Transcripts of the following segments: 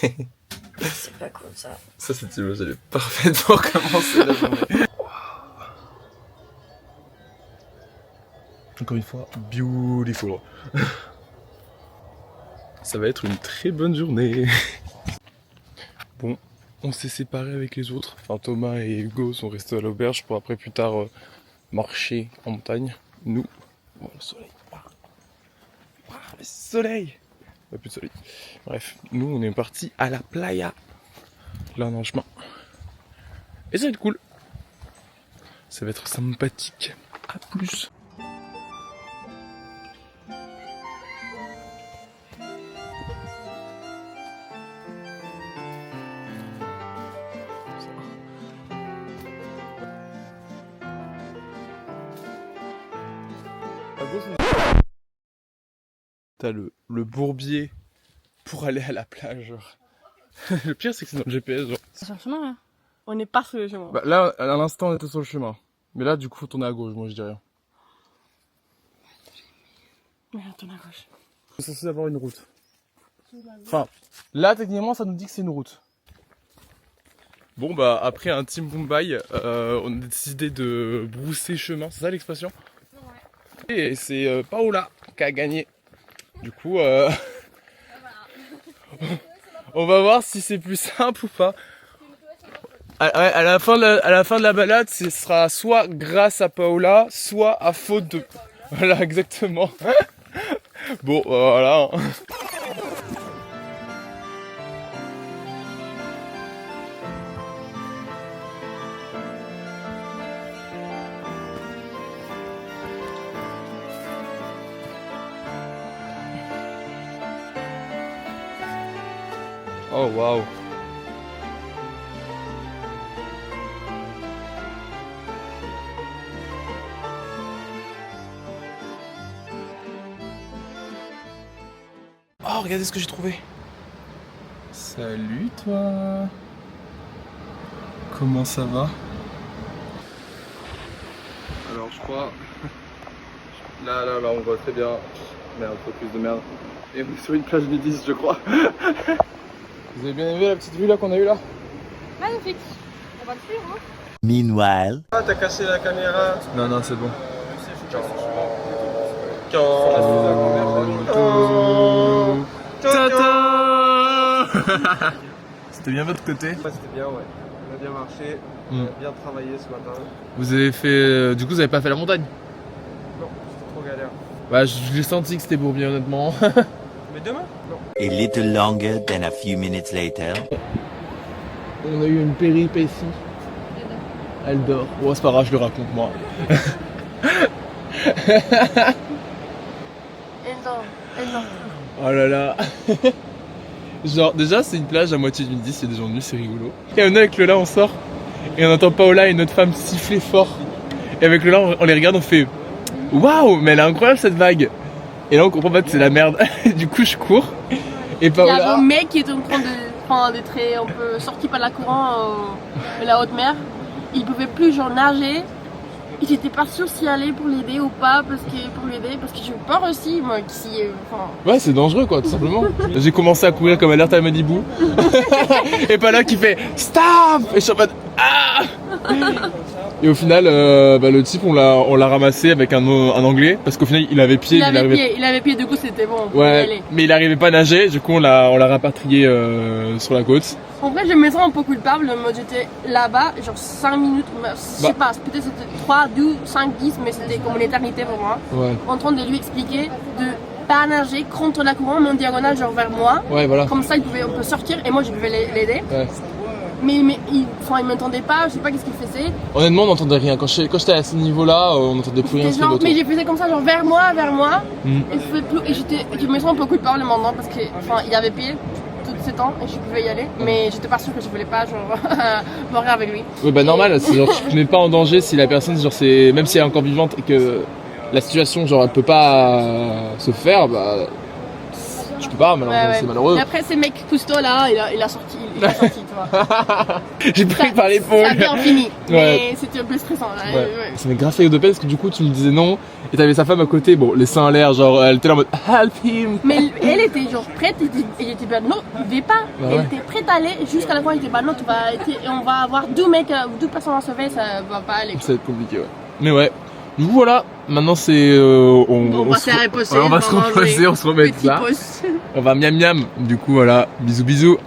C'est pas cool ça. Ça, cette image, elle est parfaite pour commencer la journée. Encore une fois, beautiful. Ça va être une très bonne journée. Bon, on s'est séparés avec les autres. Enfin, Thomas et Hugo sont restés à l'auberge pour après plus tard marcher en montagne. Nous, oh, le soleil. Le soleil. Il n'y a plus de soleil. Bref, nous on est partis à la playa. Là on est en chemin. Et ça va être cool. Ça va être sympathique. A plus. T'as le bourbier pour aller à la plage. Genre. Le pire c'est que c'est dans le GPS. Genre. C'est sur le chemin là. On n'est pas sur le chemin. Bah, là, à l'instant on était sur le chemin. Mais là du coup faut tourner à gauche, moi je dis rien. Mais on tourne à gauche. C'est censé avoir une route. Enfin, là techniquement ça nous dit que c'est une route. Bon bah après un team Bombay, on a décidé de brousser chemin, c'est ça l'expression? Ouais. Et c'est Paola qui a gagné. Du coup, on va voir si c'est plus simple ou pas. À la fin de la balade, ce sera soit grâce à Paola, soit à faute de... Voilà, exactement. Bon, voilà. Oh waouh. Oh regardez ce que j'ai trouvé. Salut toi. Comment ça va? Alors je crois... Là on voit très bien. Merde, focus de merde. Et on est sur une plage nudiste je crois. Vous avez bien aimé la petite vue là qu'on a eue là? Magnifique. On va le suivre hein. Meanwhile. Ah t'as cassé la caméra. Non c'est bon. C'était bien votre côté? Ouais, c'était bien, ouais. On a bien marché, on a bien travaillé ce matin. Vous avez fait... du coup vous avez pas fait la montagne? Non, c'était trop galère. Bah j'ai senti que c'était bourbier honnêtement. Mais demain? Non. A little longer than a few minutes later. On a eu une péripétie. Elle dort. Oh c'est pas grave, je le raconte moi. Énorme. Oh là là. Genre déjà c'est une plage à moitié d'une 10, il y a des gens nus, c'est rigolo. Et on est avec Lola, on sort et on entend Paola et notre femme siffler fort. Et avec Lola on les regarde, on fait waouh, mais elle est incroyable cette vague. Et là on comprend pas que c'est la merde. Du coup je cours et Paola... Il y a un mec qui est en train d'être un peu sorti par la courant de la haute mer. Il pouvait plus genre nager. Il était pas sûr s'y aller pour l'aider ou pas parce que j'ai eu peur aussi moi Ouais c'est dangereux quoi tout simplement. J'ai commencé à courir comme alerte à Malibu. Et pas là qui fait stop. Et je suis en mode ah. Et au final le type on l'a ramassé avec un anglais parce qu'au final il avait pied. Il avait pied du coup c'était bon. Ouais mais il arrivait pas à nager, du coup on l'a rapatrié sur la côte. En vrai je me sens un peu coupable, moi j'étais là-bas genre 5 minutes, je sais pas, peut-être c'était 3, 2, 5, 10 mais c'était comme une éternité pour moi. Ouais. En train de lui expliquer de pas nager contre la courant mais en diagonale genre vers moi. Ouais voilà. Comme ça on peut sortir et moi je pouvais l'aider. Ouais. Mais il m'entendait pas, je sais pas qu'est-ce qu'il faisait. Honnêtement on n'entendait rien, quand j'étais à ce niveau là on n'entendait plus rien. Genre, mais j'ai fait comme ça genre vers moi. Et je me sens un peu coupable maintenant parce que il avait pied tout ce temps et je pouvais y aller. Mais j'étais pas sûre que je voulais pas genre mourir avec lui. Ouais bah normal, c'est genre tu te mets pas en danger si la personne genre c'est même si elle est encore vivante et que la situation genre elle peut pas se faire bah Tu peux pas, malheureusement, c'est malheureux. Et après, ces mecs Cousteau là, il a sorti, tu vois. J'ai pris par l'épaule. Ça a bien fini, mais Ouais. c'était un peu stressant. Là, Ouais. Ça m'est grave fait de peine parce que du coup, tu me disais non, et t'avais sa femme à côté, bon, les seins en l'air, genre, elle était là en mode help him. Mais elle était genre prête, elle était bah non, vais pas. Bah Elle ouais. était prête à aller, jusqu'à la fin, elle était bah non, on va avoir 2 mecs, 2 personnes à sauver, ça va pas aller. Ça va être compliqué, ouais. Mais ouais. Du coup, voilà, maintenant c'est. On va se reposer, on va se manger. reposer, on se remet Petit là. pause. On va miam miam. Du coup, voilà, bisous bisous.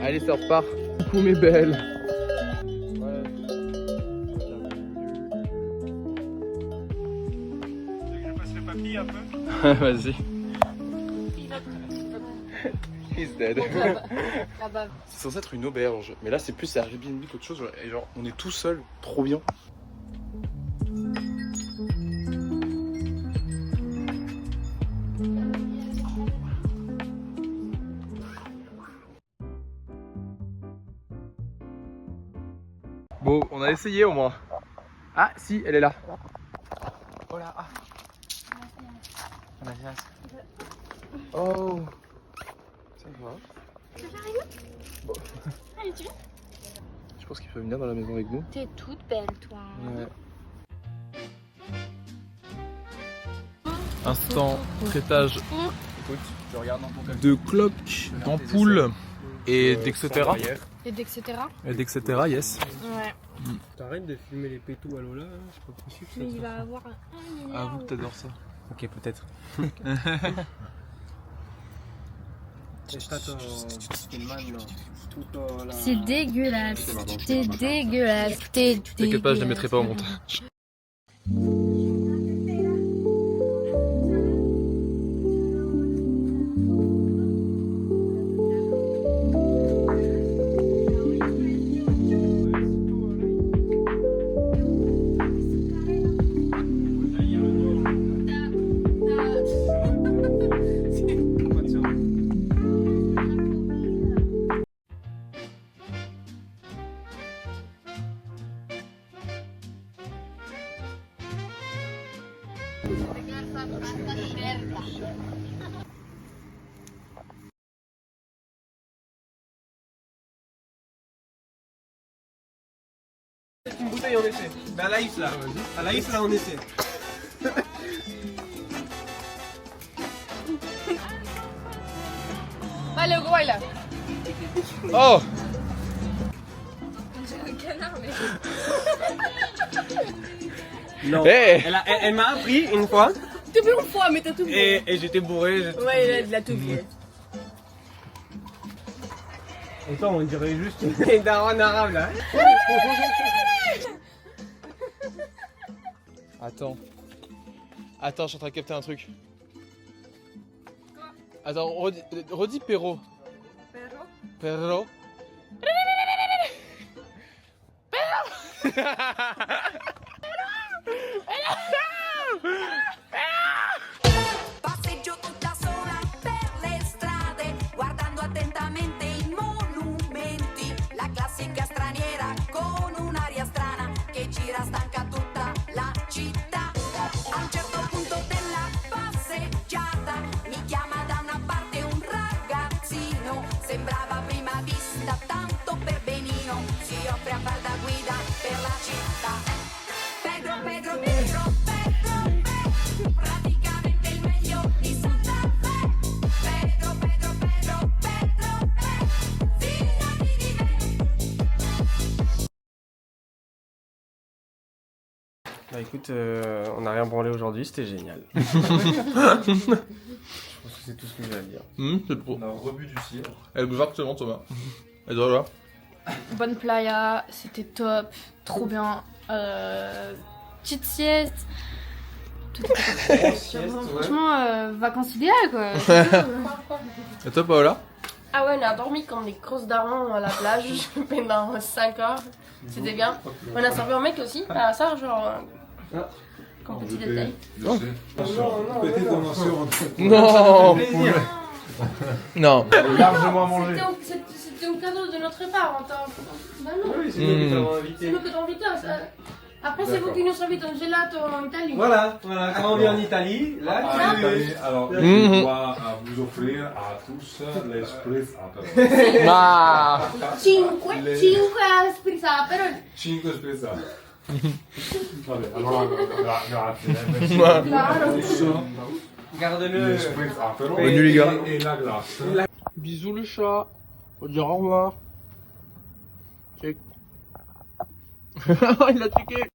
Allez, ça repart. Coucou mes belles. Je passe le papier un peu. Vas-y. He's dead. C'est censé être une auberge, mais là c'est plus Airbnb qu'autre chose. Et genre, on est tout seul, trop bien. Bon, on a essayé au moins. Ah, si, elle est là. Oh là, ah. Oh. Ça va. Bon. Allez, tu viens? Je pense qu'il peut venir dans la maison avec nous. T'es toute belle, toi. Ouais. Instant traitage. Écoute, je regarde dans ton calcul. De cloques, d'ampoules et d'etc. Et d'etc. Et d'etc, yes. Ouais. T'arrêtes de filmer les pétos à Lola, c'est pas possible. Mais il va avoir un milliard. Avoue que t'adores ça. Ok, peut-être. C'est dégueulasse. T'es dégueulasse. T'es T'inquiète pas, je les mettrai pas au montage. Une bouteille en essai. Mais à la isla. À la isla en essai. Allez, au gros, là. Oh! Non. Hey. Elle m'a appris une fois T'as vu une fois, mais t'as tout vu. et j'étais bourré. Ouais, il a tout vu. Autant on dirait juste une daronne arabe là. Attends. Attends, je suis en train de capter un truc. Attends, redis Perro. Perro. Passeggio tutta sola per le strade, guardando attentamente i monumenti. La classica straniera con un'aria strana che gira stanca tutta la città. A un certo punto della passeggiata mi chiama da una parte un ragazzino. Sembrava a prima vista tanto per benino. Si offre a far da guida per la città. Pedro, Pedro, Pedro, Pedro, Pedro, praticamente il meglio di Santa Fe. Pedro, Pedro, Pedro, Pedro, Pedro, fidati di me. Bah écoute, on n'a rien branlé aujourd'hui, c'était génial. Je pense que c'est tout ce que j'ai à dire. C'est pro. On a rebu du cidre. Exactement, Thomas. Et toi, là? Bonne playa, c'était top, trop bien. petite sieste. Franchement, vacances idéales quoi. Et toi, Paola? Ah ouais, on a dormi comme des grosses darons à la plage pendant 5 heures. C'était bien. On a servi au mec aussi, à ça, genre. Comme petit détail. Petite donation. Non. Non. Largement à manger. C'était un cadeau de notre part. Bah non. Oui, c'est nous qui t'avons invité. C'est nous que t'as invité. Après, c'est vous qui nous invitez en gelato en Italie. Voilà, quand on vient en Italie, là, Alors, je dois vous offrir à tous les spritz Aperol. Ah. 5 spritz Aperol. 5 spritz Aperol. Vabbè, allora, grazie. Merci. garde-le. Les spritz Aperol. Bonne nuit, les gars. Et la glace. Bisous le chat. Faut dire au revoir. Check. Il a checké.